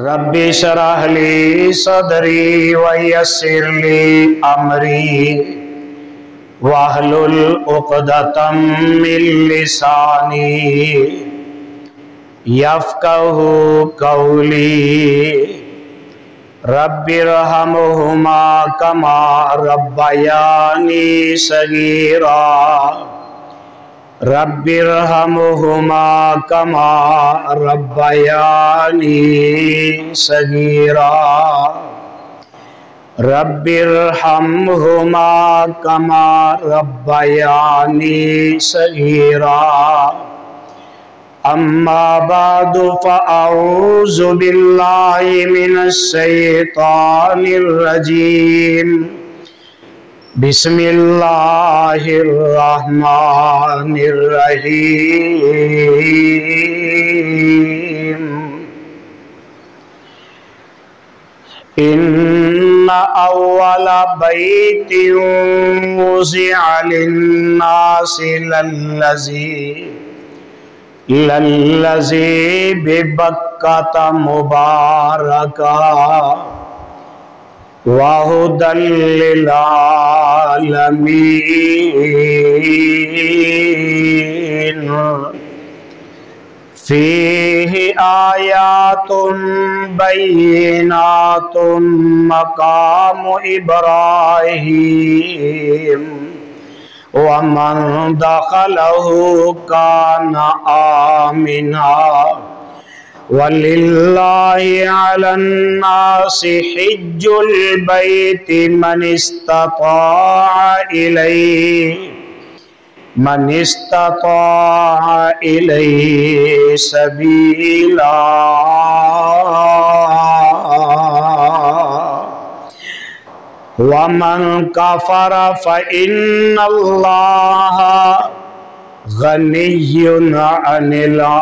ربی اشرح لی صدری ویسر لی امری واحلل عقدۃ من لسانی یفقہوا قولی رب ارحمہما کما ربیانی صغیرا رب ارحمہما کما ربیانی صغیرا رب ارحمہما کما ربیانی صغیرا اما بعد فاعوذ باللہ من الشیطان الرجیم بسم اللہ الرحمن الرحیم ان اول بیت وضع للناس للذی ببکۃ مبارکا وَهُدًى لِّلْعَالَمِينَ فِيهِ آيَاتٌ بَيِّنَاتٌ مَّقَامُ إِبْرَاهِيمَ وَمَن دَخَلَهُ كَانَ آمِنًا وَلِلَّهِ عَلَى النَّاسِ حِجُّ الْبَيْتِ مَنِ اسْتَطَاعَ إِلَيْهِ سَبِيلًا وَمَن كَفَرَ فَإِنَّ اللَّهَ غنی عن العالمین۔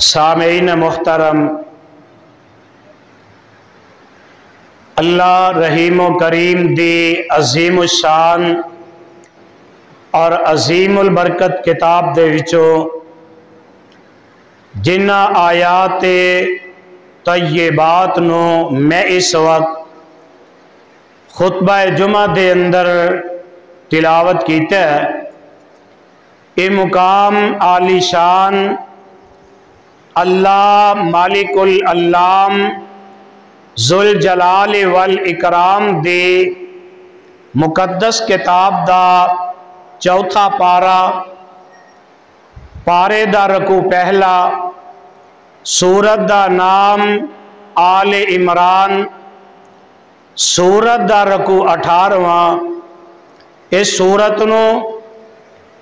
سامعین محترم، اللہ رحیم و کریم دی عظیم الشان اور عظیم البرکت کتاب دے وچوں جنہ آیات طیبات نو میں اس وقت خطبہ جمعہ دے اندر تلاوت کیتا ہے، یہ مقام عالی شان اللہ مالک العلام ذوالجلال والاکرام دی مقدس کتاب دا چوتھا پارے دا رکو پہلا، سورت دا نام آل عمران، سورت دا رکو 18واں۔ اس سورت نو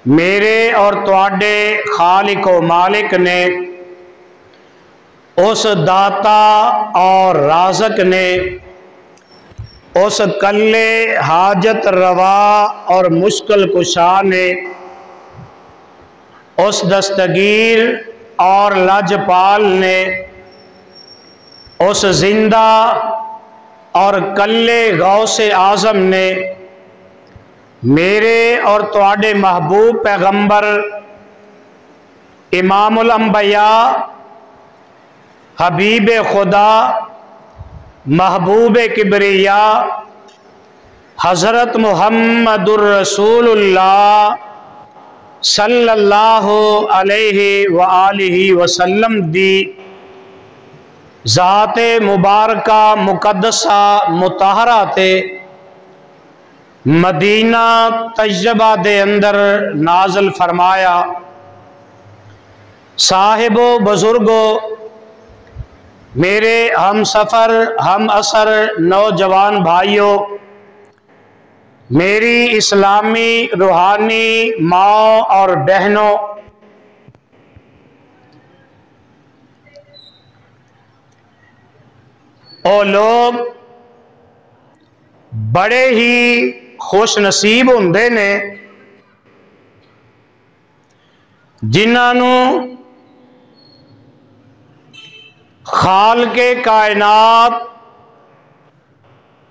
میرے اور تواڈے خالق و مالک نے، اس داتا اور رازق نے، اس کلے حاجت روا اور مشکل کشا نے، اس دستگیر اور لاجپال نے، اس زندہ اور کلے غوث اعظم نے میرے اور تواڈے محبوب پیغمبر امام الانبیاء حبیب خدا محبوب کبریا حضرت محمد الرسول اللہ صلی اللہ علیہ وآلہ وسلم دی ذات مبارکہ مقدسہ مطہرہ تے مدینہ طیبہ دے اندر نازل فرمایا۔ صاحبو بزرگو، میرے ہم سفر ہم اثر نوجوان بھائیوں، میری اسلامی روحانی ماں اور بہنوں، او لوگ بڑے ہی خوش نصیب ہوندے نے جنہاں نو خالق کائنات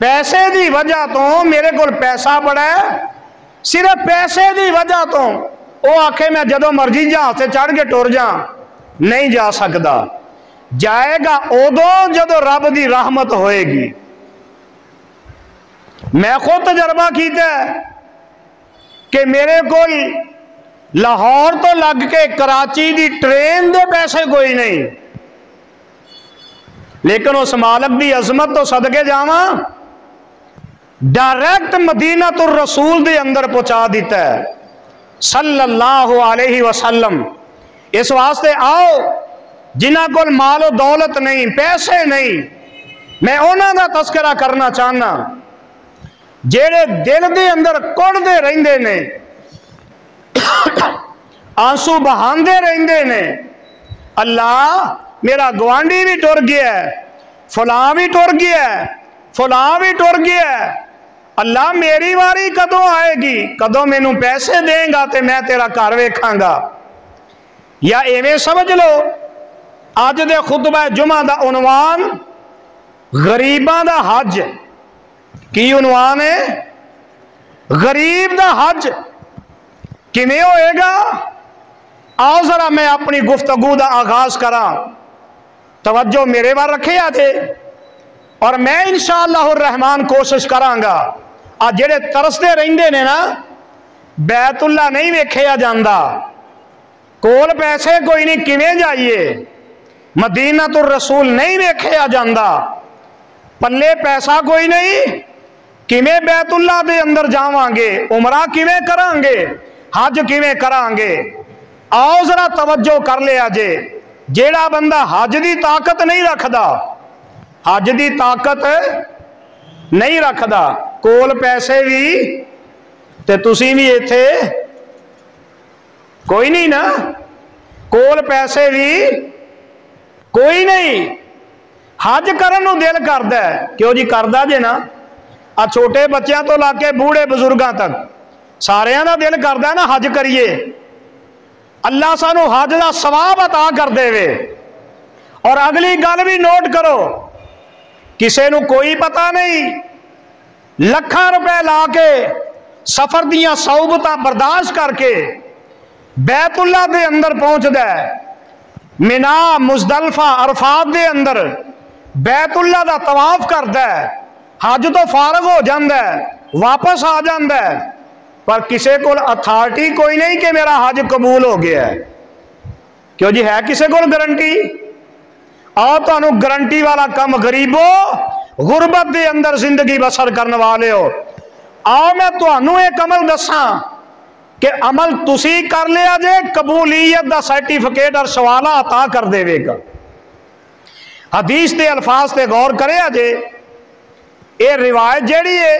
پیسے دی وجہ تو میرے کو پیسہ بڑا ہے، صرف پیسے دی وجہ تو وہ آکھے میں جدو مرضی جہاز سے چڑھ کے ٹر جا، نہیں جا سکتا۔ جائے گا ادو جدو رب دی رحمت ہوئے گی۔ میں خود تجربہ کیتا ہے کہ میرے کو لاہور تو لگ کے کراچی دی ٹرین دے پیسے کوئی نہیں، لیکن اس مالک دی عظمت تو صدقے جاواں ڈائریکٹ مدینہ الرسول دے اندر پہنچا دیتا ہے صلی اللہ علیہ وسلم۔ اس واسطے آؤ جنہ کو مال و دولت نہیں، پیسے نہیں، میں انہاں دا تذکرہ کرنا چاہنا جیڑے دل دے اندر کڑ دے رہندے نے، آنسو بہاندے رہندے نے، اللہ میرا گوانڈی بھی ٹر گیا ہے، فلاں بھی ٹر گیا ہے، فلاں بھی ٹر گیا ہے، اللہ میری واری کدوں آئے گی، کدوں مینوں پیسے دیں گا تے میں تیرا گھر ویکھاں گا۔ یا ایویں سمجھ لو اج دے خطبہ جمعہ دا عنوان غریباں دا حج، کی عنوان ہے؟ غریب دا حج کیویں ہوئے گا؟ آؤ ذرا میں اپنی گفتگو دا آغاز کراں، توجہ میرے بار رکھے آجے، اور میں انشاءاللہ الرحمن کوشش کراں گا آج جڑے ترستے رہندے نے نا بیت اللہ نہیں ویکھیا جاندا، کول پیسے کوئی نہیں کیویں جائیے، مدینہ الرسول نہیں ویکھیا جاندا، پلے پیسہ کوئی نہیں، کیویں بیت اللہ دے اندر جاواں گے، عمرہ کیویں کران گے، حج کیویں کران گے؟ آؤ ذرا توجہ کر لیا جے، جیڑا بندہ حج دی طاقت نہیں رکھدا، حج دی طاقت نہیں رکھدا، کول پیسے بھی تے تسی بھی ایتھے کوئی نہیں نا، کول پیسے بھی کوئی نہیں، حج کرن نو دل کردا ہے، کیوں جی کردا جے نا، آ چھوٹے بچیاں تو لا کے بوڑھے بزرگاں تک ساریاں دا دل کردا ہے نا حج کریے، اللہ سانو حج دا ثواب عطا کر دے وے۔ اور اگلی گل بھی نوٹ کرو، کسے نو کوئی پتہ نہیں، لکھاں روپے لا کے سفر دیاں صعوبتاں برداشت کر کے بیت اللہ دے اندر پہنچ دے، مینا مزدلفہ عرفات دے اندر بیت اللہ دا طواف کر دے، حج تو فارغ ہو جاندہ ہے، واپس آ جاندہ ہے، پر کسے کو اتھارٹی کوئی نہیں کہ میرا حج قبول ہو گیا ہے۔ کیوں جی ہے کسے کو گارنٹی؟ آؤ تو انہوں گارنٹی والا کم غریبو، غربت دے اندر زندگی بسر کرنے والے ہو، آؤ میں تو انہوں ایک عمل دساں کہ عمل تسی کر لیا جے، قبولیت دا سرٹیفکیٹ اور سوالہ عطا کر دے وے گا۔ حدیث دے الفاظ تے غور کرے جے، اے روایت جیڑی ہے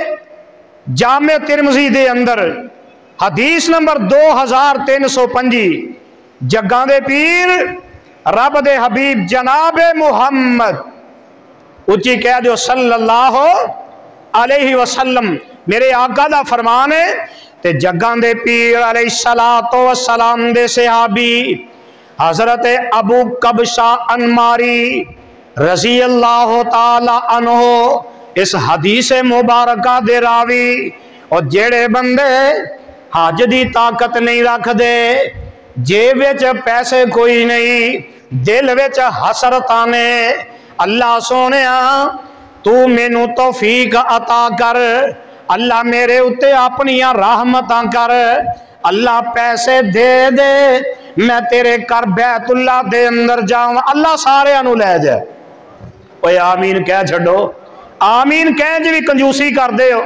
جامع ترمذی دے اندر حدیث نمبر 2325، جگاں دے پیر رب دے حبیب جناب محمد اچھی کہہ دیو صلی اللہ علیہ وسلم، میرے آقا دا فرمان ہے، تے جگاں دے پیر علیہ السلام دے صحابی حضرت ابو قبشہ انماری رضی اللہ تعالی عنہ اس حدیث مبارکہ دے راوی، اور جیڑے بندے حج دی طاقت نہیں رکھ دے، جیب وچ پیسے کوئی نہیں، دل وچ حسرتانے، اللہ سونیا تو مینوں توفیق عطا کر، اللہ میرے اتے اپنیاں رحمتاں کر، اللہ پیسے دے دے میں تیرے کر بیت اللہ دے اندر جاؤں، اللہ سارے انہوں لے جائے۔ اوہ آمین کہہ چھڑو، آمین کہیں جی بھی کنجوسی کر دے ہو،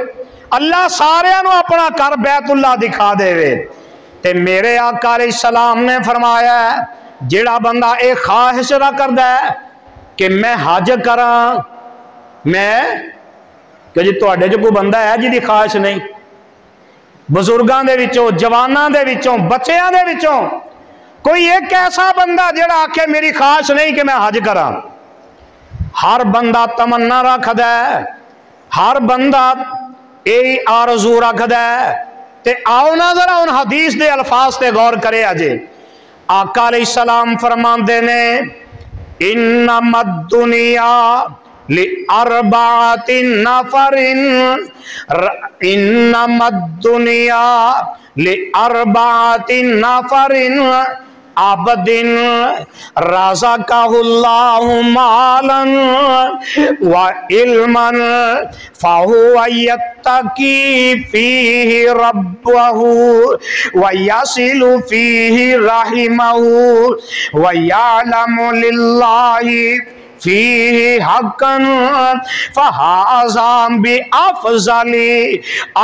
اللہ سارے انہوں اپنا کر بیت اللہ دکھا دے وے۔ تے میرے آقا علیہ السلام نے فرمایا ہے جیڑا بندہ ایک خواہش رہ کر دے کہ میں حج کراں، میں کہ جی تو اڈے جو کوئی بندہ ہے جی دی خواہش نہیں، بزرگاں دے وچوں، جواناں دے وچوں، بچیاں دے وچوں کوئی ایک ایسا بندہ جیڑا آکھے میری خواہش نہیں کہ میں حج کراں؟ ہر بندہ تمنا رکھ دے، ہر بندہ ای آرزو رکھ دے، تے آؤ نا ذرا ان حدیث دے الفاظ تے غور کرے آجے۔ آقا علیہ السلام فرمان دینے انما الدنیا لِأَرْبَعَةٍ نَفَرٍ إِنَّمَا الدُّنْيَا لِأَرْبَعَةٍ نَفَرٍ عبد رزقه الله مالا وعلما فهو يتقي فيه ربه ويصل فيه رحمه ويعلم لله فيه حقا فهذا بأفضل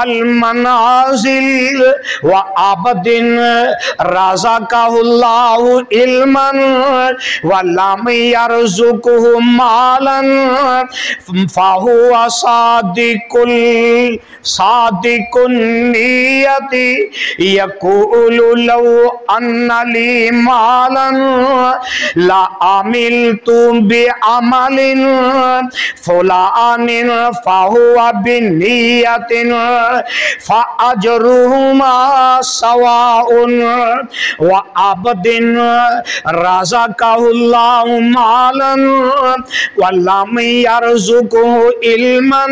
المنازل وعبد رزقه الله علما ولم يرزقه مالا فهو صادق النية يقول لو أن لي مالا لعملت بعمل فلان فهو بنية فأجرهما سواء وعبد رزقه الله مالا ولم يرزقه علما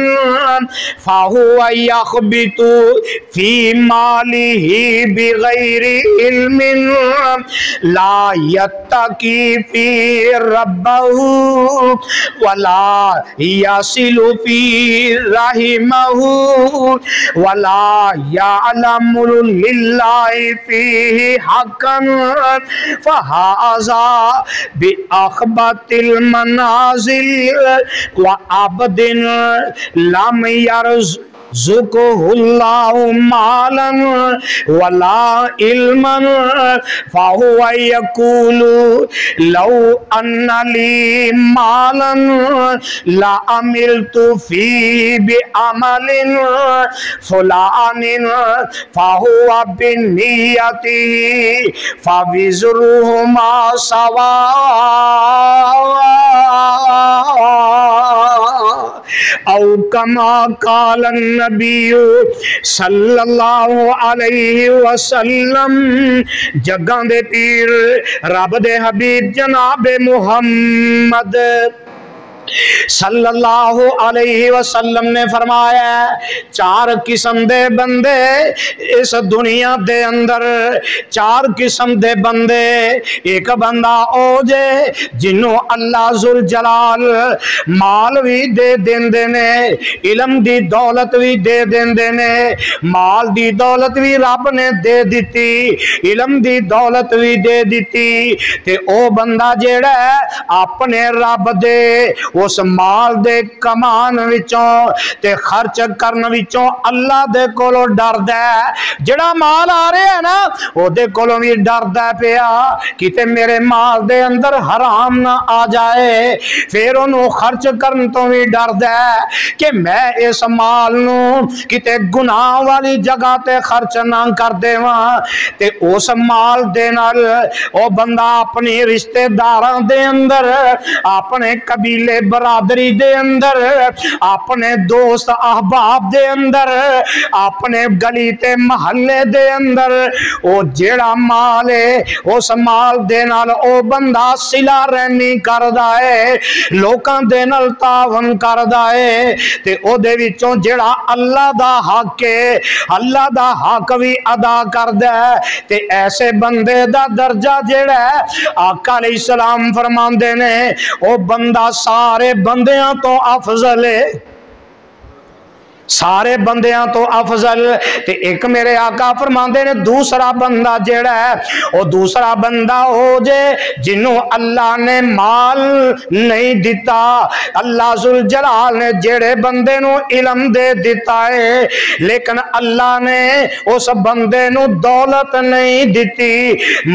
فهو يخبط في ماله بغير علم لا يتقي في ربه ولا يصل في رحمه ولا يعلم لله فيه حقا فهذا بأخبث المنازل وعبد لم يرزقه الله مالا ولا علما فهو يقول لو أن لي مالا لعملت فيه بعمل فلان فهو بنيته فوزرهما سواء او كما قال النبي صلی اللہ علیہ وسلم جگاں دے پیر رب دے حبیب جناب محمد صلی اللہ علیہ وسلم نے فرمایا چار قسم دے بندے اس دنیا دے اندر چار قسم دے بندے ایک بندہ او جے جنوں اللہ ذوالجلال مال بھی دے دیندے نے علم دی دولت بھی دے دیندے نے مال دی دولت بھی رب نے دے دیتی علم دی دولت بھی دے دیتی تے او بندہ جیڑا ہے اپنے رب دے اس مال دے کمان وچوں تے خرچ کرن وچوں اللہ دے کولوں ڈردا ہے جڑا مال آ رہا ہے نا او دے کولوں وی ڈردا پیا کتے میرے مال دے اندر حرام نہ آ جائے پھر اونوں خرچ کرن تو وی ڈردا ہے کہ میں اس مال نو کتے گناہ والی جگہ تے خرچ نہ کر دیواں تے اس مال دے نال او بندہ اپنی رشتہ داراں دے اندر اپنے قبیلے برادری دے اندر اپنے دوست احباب دے اندر اپنے گلی تے محلے دے اندر او جیڑا مال ہے اس مال دے نال او بندہ صلہ رحمی کردا ہے لوکاں دے نال تعاون کردا ہے تے او دے وچوں جیڑا اللہ دا حق ہے اللہ دا حق بھی ادا کردا ہے تے ایسے بندے دا درجہ جیڑا ہے آقا علیہ السلام فرماندے نے او بندہ سارے بندیاں تو افضل ہے سارے بندیاں تو افضل تے ایک میرے آقا فرماندے نے دوسرا بندہ جیڑا ہے وہ دوسرا بندہ ہو جے جنوں اللہ نے مال نہیں دیتا اللہ ذوالجلال نے جیڑے بندے نو علم دے دیتا ہے لیکن اللہ نے اس بندے نو دولت نہیں دیتی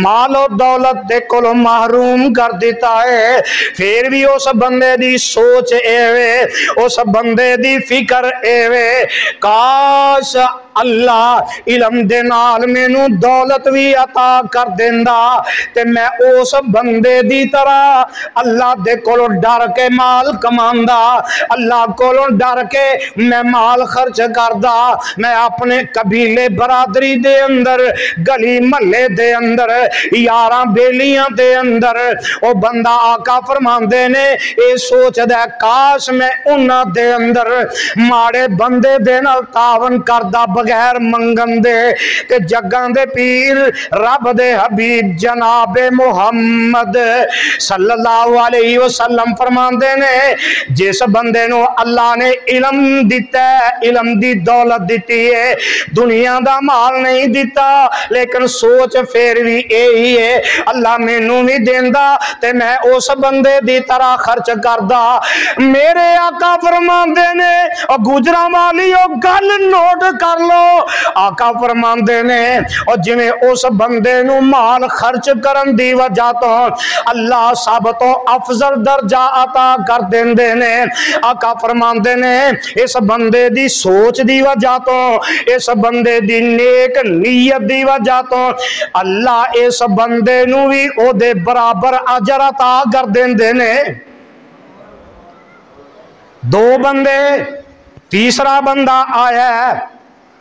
مال و دولت دے کولوں محروم کر دیتا ہے پھر بھی اس بندے دی سوچ ایوے اس بندے دی فکر ایوے کاش اللہ علم دے نال مینوں دولت بھی عطا کر دیندا تے میں اس بندے دی طرح اللہ دے کولوں ڈر کے مال کماندا، اللہ کولوں ڈر کے میں مال خرچ کردا، میں اپنے قبیلے برادری دے اندر، گلی محلے دے اندر، یاراں بیلیاں دے اندر او بندہ آقا فرماندے نے اے سوچ دے کاش میں انہاں دے اندر ماڑے بندے دے نال تعاون کردا بغیر منگن دے تے جگاں دے پیر رب دے حبیب جناب محمد صلی اللہ علیہ وسلم فرماندے نے جس بندے نو اللہ نے علم دیتا ہے، علم دی دولت دیتی ہے، دنیا دا مال نہیں دیتا لیکن سوچ پھر بھی یہی ہے اللہ مینوں بھی دیندا تے میں اس بندے دی طرح خرچ کردا۔ میرے آقا فرماندے نے اور گجراں والی او گل نوٹ کر لو، آقا فرماندے نے اور جویں اس بندے نو مال خرچ کرن دی وجہ تو اللہ سب تو افضل درجہ عطا کر دیندے نے، آقا فرماندے نے اس بندے دی سوچ دی وجہ تو، اس بندے دی نیک نیت دی وجہ تو اللہ اس بندے نو بھی او دے برابر اجر عطا کر دیندے نے۔ دو بندے، تیسرا بندہ آیا ہے،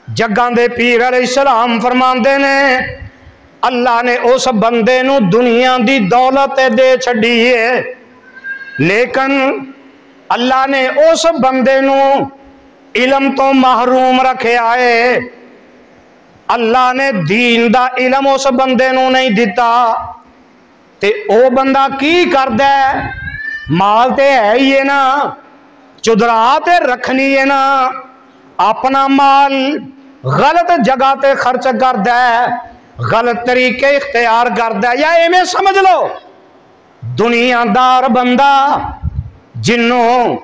جگاں دے پیر علیہ السلام فرماندے نے اللہ نے اس بندے نو دنیا دی دولت دے چھڑی ہے لیکن اللہ نے اس بندے نو علم تو محروم رکھے آئے، اللہ نے دین دا علم اس بندے نو نہیں دیتا تے او بندہ کی کردہ ہے، مال تے ہے ہی ہے نا، چدرا تے رکھنی ہے نا، اپنا مال غلط جگہ تے خرچ کردہ ہے، غلط طریقے اختیار کردہ ہے، یا ایمیں سمجھ لو دنیا دار بندہ جنوں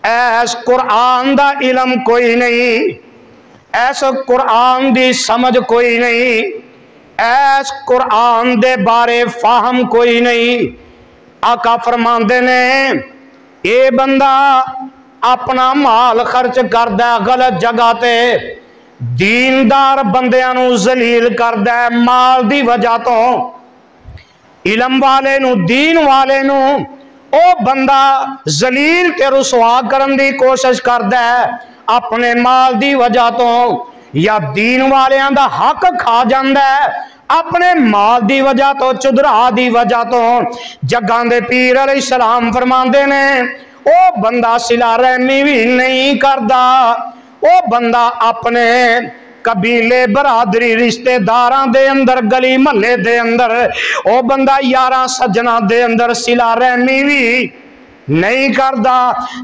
ایس قرآن دا علم کوئی نہیں، ایس قرآن دی سمجھ کوئی نہیں، ایس قرآن دے بارے فاہم کوئی نہیں، آقا فرماندے نے اے بندہ اپنا مال خرچ کردہ غلط جگہ تے، دیندار بندیاں نو ذلیل کردہ مال دی وجہ تو، علم والے نو دین والے نو او بندہ ذلیل تے رسوا کرن دی کوشش کردہ اپنے مال دی وجہ تو، یا دین والیاں دا حق کھا جاندہ اپنے مال دی وجہ تو، چدرا دی وجہ تو، جگاں دے پیر علیہ السلام فرماندے نے او بندہ صلہ رحمی بھی نہیں کردا، او بندہ اپنے قبیلے برادری رشتے داران دے اندر گلی محلے دے اندر او بندہ یاراں سجنا دے اندر صلہ رحمی بھی نہیں کردا۔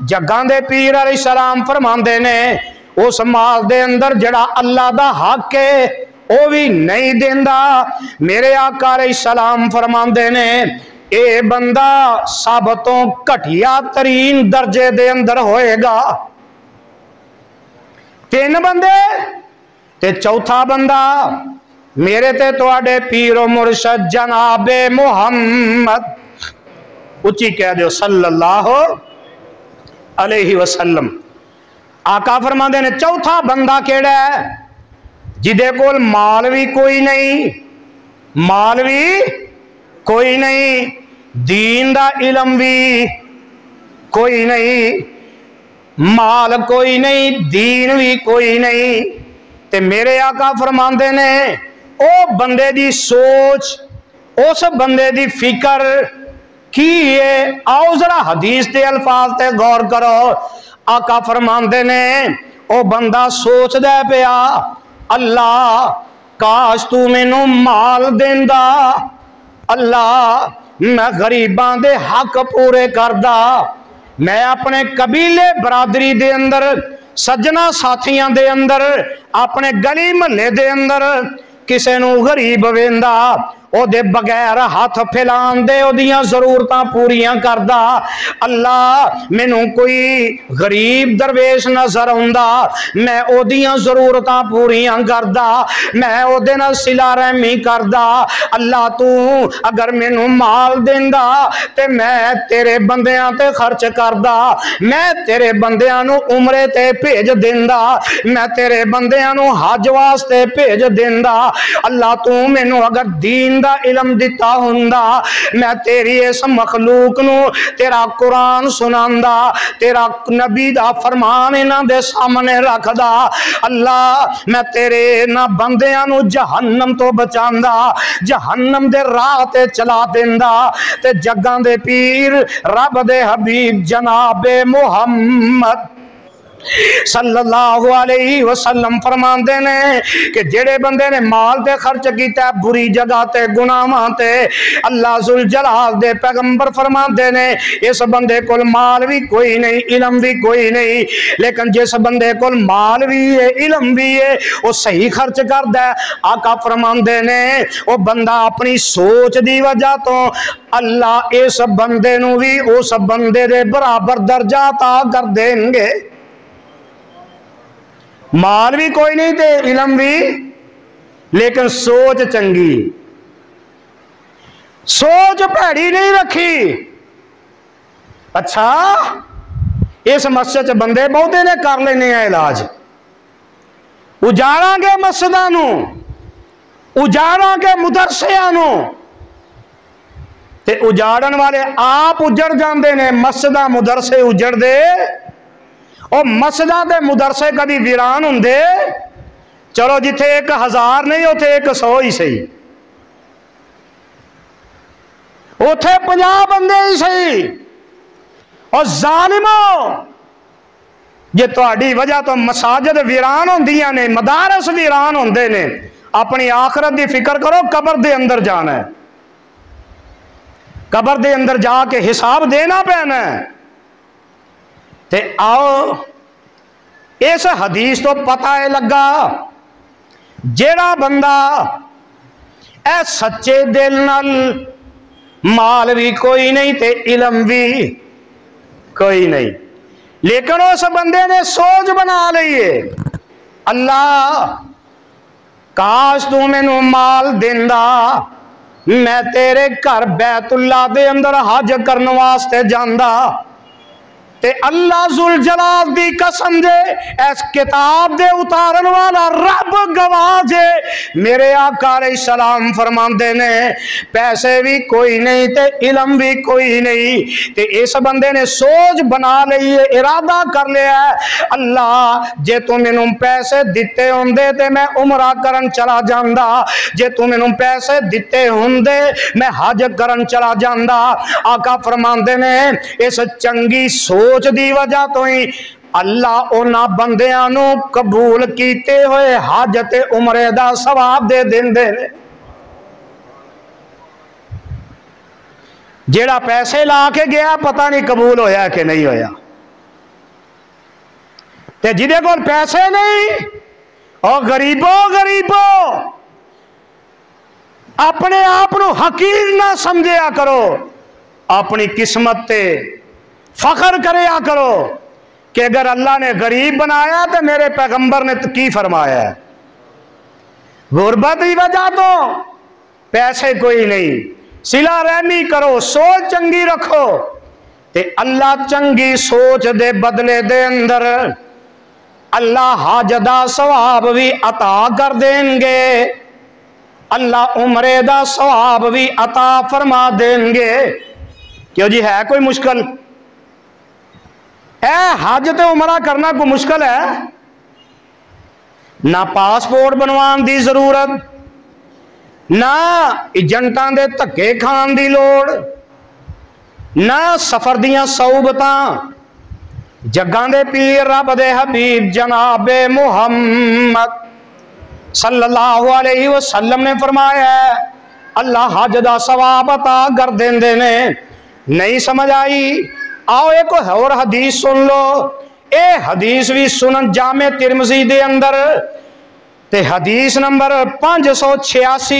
جگاں دے پیر علیہ السلام فرماندے نے اس مال دے اندر جڑا اللہ دا حق ہے او بھی نہیں دیندا۔ میرے آقا علیہ السلام فرماندے نے اے بندہ سب تو گھٹیا ترین درجے دے اندر ہوئے گا۔ تین بندے تے چوتھا بندہ میرے تے تواڈے پیر و مرشد جناب محمد، اچھی کہہ دیو صلی اللہ علیہ وسلم۔ آقا فرماندے نے چوتھا بندہ کیڑا ہے جدے کول مال بھی کوئی نہیں، مال بھی کوئی نہیں، دین دا علم بھی کوئی نہیں، مال کوئی نہیں، دین بھی کوئی نہیں، تے میرے آقا فرماندے نے او بندے دی سوچ، اس بندے دی فکر کی ہے؟ آؤ ذرا حدیث دے الفاظ تے غور کرو۔ آقا فرماندے نے او بندہ سوچ دے پیا اللہ کاش تو مینوں مال دیندا، اللہ میں غریباں دے حق پورے کردا، میں اپنے قبیلے برادری دے اندر سجنا ساتھیاں دے اندر اپنے گلی محلے دے اندر کسے نو غریب ویندا او دے بغیر ہاتھ پھیلان دے او دیاں ضرورتاں پوریاں کردا اللہ مینوں کوئی غریب درویش نظر آوندا میں او دیاں ضرورتاں پوریاں کردا میں او دے نال صلہ رحمی کردا اللہ تو اگر مینوں مال دیندا تے میں تیرے بندیاں تے خرچ کردا میں تیرے بندیاں نو عمرے تے بھیج دیندا میں تیرے بندیاں نو حج واسطے بھیج دیندا اللہ تو مینوں اگر دین دا علم دتا ہوندا میں تیری اس مخلوق نو تیرا قرآن سناندا تیرا نبی دا فرمان انہاں دے سامنے رکھدا اللہ میں تیرے نہ بندیاں نو جہنم تو بچاندا جہنم دے راہ تے چلا دیندا تے جگاں دے پیر رب دے حبیب جناب محمد صلی اللہ علیہ وسلم فرماندے نے کہ جڑے بندے نے مال تے خرچ کیتا ہے بری جگہ تے گناہاں تے اللہ ذوالجلال دے پیغمبر فرماندے نے اس بندے کول مال بھی کوئی نہیں علم بھی کوئی نہیں لیکن جس بندے کول مال بھی ہے علم بھی ہے وہ صحیح خرچ کردا ہے آقا فرماندے نے وہ بندہ اپنی سوچ دی وجہ تو اللہ اس بندے نو بھی اس بندے دے برابر درجہ عطا کر دیں گے مال بھی کوئی نہیں تے علم بھی لیکن سوچ چنگی سوچ بھڑی نہیں رکھی اچھا اس مسجد بندے بہتے نے کر لینے ہیں علاج اجاڑاں گے مسجداں نو اجاڑاں گے مدرسیاں نو تے اجاڑن والے آپ اجڑ جاندے نے مسجداں مدرسے اجڑ دے اور مسجداں دے مدرسے کبھی ویران ہوندے چلو جتھے 1000 نہیں اوتھے 100 ہی صحیح اوتھے 50 بندے ہی صحیح اور ظالموں یہ تہاڈی وجہ تو مساجد ویران ہوندیاں نے مدارس ویران ہوندے نے اپنی آخرت دی فکر کرو قبر دے اندر جانا ہے قبر دے اندر جا کے حساب دینا پینا ہے تے آؤ اس حدیث تو پتہ ہے لگا جیڑا بندہ اے سچے دل نال مال بھی کوئی نہیں تے علم بھی کوئی نہیں لیکن اس بندے نے سوچ بنا لئیے اللہ کاش تو مینوں مال دیندا میں تیرے گھر بیت اللہ دے اندر حج کرن واسطے جاندا تے اللہ ذوالجلال دی قسم دے اس کتاب دے اتارن والا رب گواہ جے میرے آقا علیہ السلام فرماندے نے پیسے بھی کوئی نہیں تے علم بھی کوئی نہیں تے اس بندے نے سوچ بنا لئی ارادہ کر لیا ہے اللہ جے تو مینوں پیسے دتے ہوندے تے میں عمرہ کرن چلا جاندا جے تو مینوں پیسے دتے ہوندے میں حج کرن چلا جاندا آقا فرماندے نے اس چنگی سوچ دی وجہ تو ہی اللہ اونا بندیاں نو قبول کیتے ہوئے حج تے عمرے دا ثواب دے دیندے نے جیڑا پیسے لا کے گیا پتہ نہیں قبول ہویا کہ نہیں ہویا تے جدے کول پیسے نہیں اور غریبوں اپنے آپ نو حقیر نہ سمجھیا کرو اپنی قسمت تے فخر کریا کرو کہ اگر اللہ نے غریب بنایا تو میرے پیغمبر نے کی فرمایا ہے غربت کی وجہ تو پیسے کوئی نہیں صلہ رحمی کرو سوچ چنگی رکھو تے اللہ چنگی سوچ دے بدلے دے اندر اللہ حج دا ثواب بھی عطا کر دیں گے اللہ عمرے دا ثواب بھی عطا فرما دیں گے کیوں جی ہے کوئی مشکل اے حج تے عمرہ کرنا کوئی مشکل ہے نہ پاسپورٹ بنوان دی ضرورت نہ ایجنٹاں دے دھکے کھان دی لوڑ نہ سفر دیاں صعوبتاں جگاں دے پیر رب دے حبیب جناب محمد صلی اللہ علیہ وسلم نے فرمایا ہے اللہ حج دا ثواب عطا کر دیندے نے نہیں سمجھ آئی آؤ ایک اور حدیث سن لو اے حدیث بھی سنن جامع ترمذی دے اندر تے حدیث نمبر 586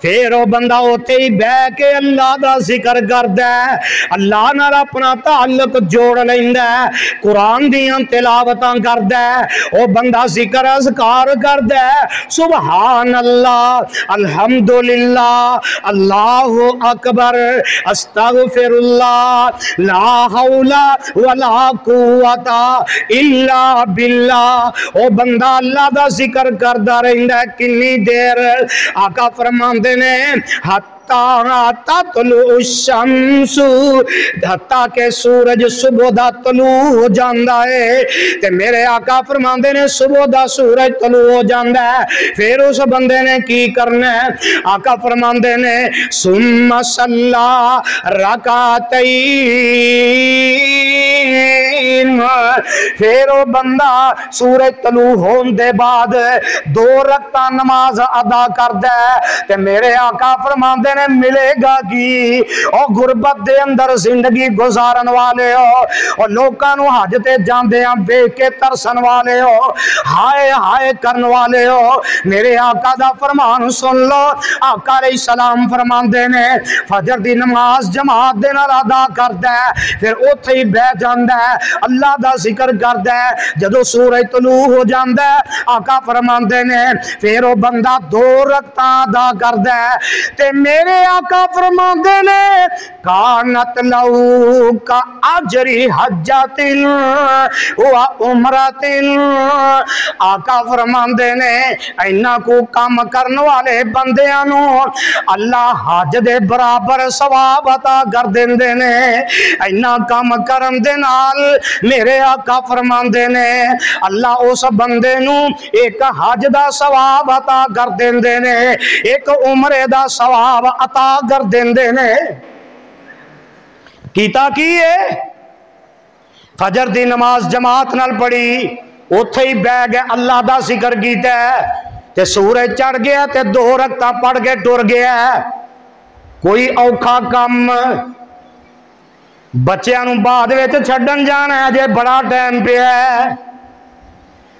پھر وہ بندہ اوتھے ہی بہ کے اللہ دا ذکر کردا ہے، اللہ نال اپنا تعلق جوڑ لیندا ہے، قرآن دیاں تلاوتاں کردا ہے، وہ بندہ ذکر اذکار کردا ہے، سبحان اللہ، الحمدللہ، اللہ اکبر، استغفر اللہ، لا حول ولا قوت الا باللہ۔ وہ بندہ اللہ دا ذکر کردا رہندا ہے کنی دیر؟ آقا فرماندے نے حتیٰ تطلع الشمس، حتیٰ کہ سورج صبح دا طلوع ہو جاندا ہے۔ تے میرے آقا فرماندے نے صبح دا سورج طلوع ہو جاندا ہے، پھر اس بندے نے کی کرنا ہے؟ آقا فرماندے نے ثم صلی رکعتین، پھر وہ بندہ سورج طلوع ہون دے بعد 2 رکعتاں نماز ادا کردا ہے۔ تے میرے آقا فرماندے نے ملے گا کی او غربت دے اندر زندگی گزارن والے ہو، اور لوکاں نو حج تے جاندے ہاں ویکھ کے ترسن والے ہو، ہائے ہائے کرن والے ہو، میرے آقا دا فرمان سن لو۔ آقا علیہ السلام فرماندے نے فجر دی نماز جماعت دے نال ادا کردا ہے، پھر اوتھے ہی بیٹھ جاندا ہے، اللہ دا ذکر کردا ہے۔ جدوں سورج طلوع ہو جاندا ہے، آقا فرماندے نے پھر وہ بندہ 2 رکعتاں ادا کردا ہے، تے میرے آقا فرماندے نے کانت لہو کا اجری حجۃ و عمرۃ۔ آقا فرماندے نے اینا کو کام کرن والے بندیاں نو اللہ حج دے برابر ثواب عطا کر دیندے نے۔ اینا کام کرن دے نال میرے آقا فرماندے نے اللہ اس بندے نو ایک حج دا ثواب عطا کر دیندے نے، ایک عمرے دا ثواب عطا کر دیندے نے۔ کیتا کی ہے؟ فجر دی نماز جماعت نال پڑھی، اوتھے ہی بہ گئے اللہ دا ذکر کیتا ہے، تے سورج چڑھ گیا تے 2 رکعتاں پڑھ کے ٹر گیا۔ کوئی اوکھا کم بچیاں نو بعد وچ چھڈن جانا ہے جے بڑا ٹائم پیا ہے۔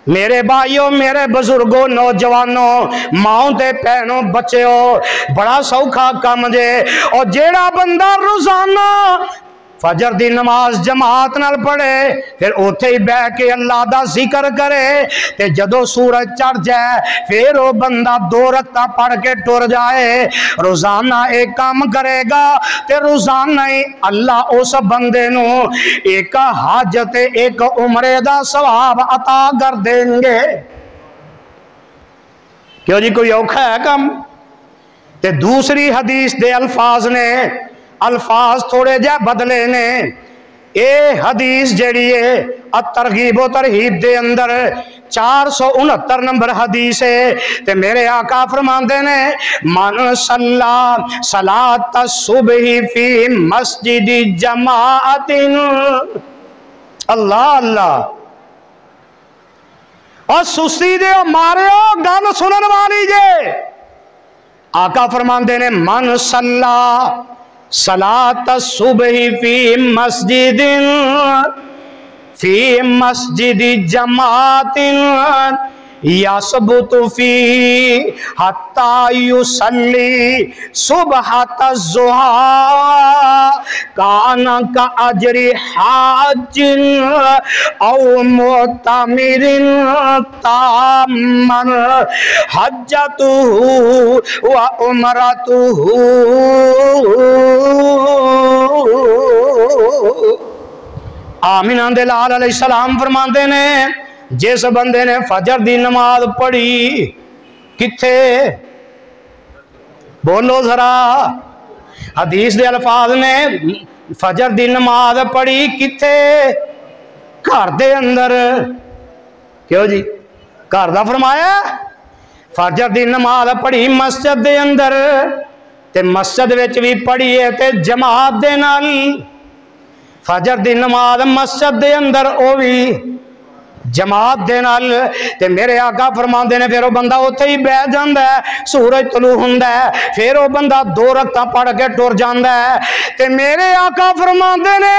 میرے بھائیوں، میرے بزرگوں، نوجوانوں، ماؤں تے بہنوں، بچیوں، بڑا سوکھا کم جے۔ اور جیڑا بندہ روزانہ فجر دی نماز جماعت نال پڑھے، پھر اوتھے ہی بہ کے اللہ دا ذکر کرے، تے جدو سورج چڑھ جائے پھر وہ بندہ 2 رکعتاں پڑھ کے ٹر جائے، روزانہ ایک کام کرے گا تے روزانہ ہی اللہ اس بندے نو ایک حج تے ایک عمرے دا ثواب عطا کر دیں گے۔ کیوں جی کوئی اوکھا ہے کم؟ تے دوسری حدیث دے الفاظ تھوڑے جا بدلے نے۔ اے حدیث جیڑی ہے الترغیب و ترہیب دے اندر 469 نمبر حدیث ہے، تے میرے آقا فرماندے نے من صلی صلاۃ الصبح فی مسجد جماعت، اللہ اللہ، اور سستی دے مارے ہو گل سنن والی جے۔ آقا فرماندے نے من صلی صلاۃ الصبح فی مسجد جماعت یثبت فی حتی یصلی صبحۃ الضحیٰ کان کاجر حاج او معتمر تاما حجتہ و عمرتہ۔ آمینہ دے لال علیہ السلام فرماندے نے جس بندے نے فجر دی نماز پڑھی، کتھے بولو ذرا، حدیث دے الفاظ نے فجر دی نماز پڑھی کتھے؟ گھر دے اندر۔ کیوں جی؟ گھر دا فرمایا فجر دی نماز پڑھی مسجد دے اندر، تے مسجد وچ بھی پڑھی ہے تے جماعت دے نال۔ فجر دی نماز مسجد دے اندر او بھی جماعت دے نال، تے میرے آقا فرماندے نے پھر وہ بندہ اوتھے ہی بیٹھ جاندا ہے، سورج طلوع ہوندا ہے، پھر وہ بندہ 2 رکعتاں پڑھ کے ٹر جاندا ہے، تے میرے آقا فرماندے نے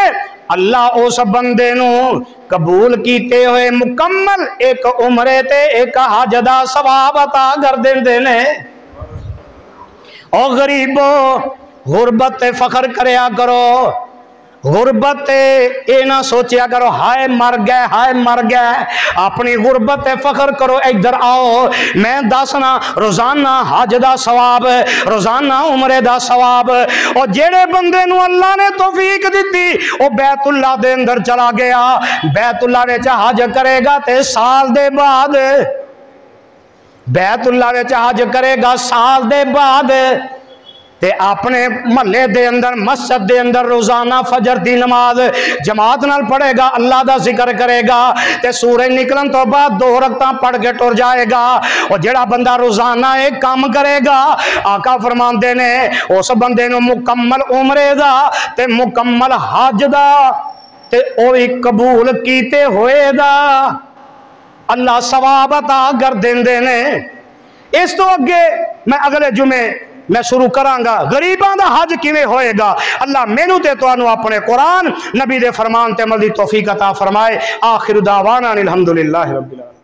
اللہ اس بندے نو قبول کیتے ہوئے مکمل ایک عمرے تے ایک حج دا ثواب عطا کر دیندے نے۔ او غریبو غربت تے فخر کریا کرو، غربت اے نہ سوچیا کرو ہائے مر گئے، اپنی غربت تے فخر کرو۔ ادھر آؤ میں دسنا روزانہ حج دا ثواب، روزانہ عمرے دا ثواب۔ اور جڑے بندے نو اللہ نے توفیق دیتی او بیت اللہ دے اندر چلا گیا، بیت اللہ وچ حج کرے گا تے سال دے بعد، بیت اللہ وچ حج کرے گا سال دے بعد، تے اپنے محلے دے اندر مسجد دے اندر روزانہ فجر دی نماز جماعت نال پڑھے گا، اللہ دا ذکر کرے گا، تے سورج نکلن تو بعد 2 رکعتاں پڑھ کے ٹر جائے گا۔ اور جڑا بندہ روزانہ ایک کام کرے گا، آقا فرماندے نے اس بندے نو مکمل عمرے دا تے مکمل حج دا تے اوہی قبول کیتے ہوئے دا اللہ ثواب عطا کر دیندے نے۔ اس تو اگے میں اگلے جمعے میں شروع کرانگا غریباں دا حج کیویں ہوئے گا۔ اللہ مینوں تے تانوں اپنے قرآن نبی دے فرمان تے عمل دی توفیق عطا فرمائے۔ آخر دعوانا الحمدللہ رب العالمین۔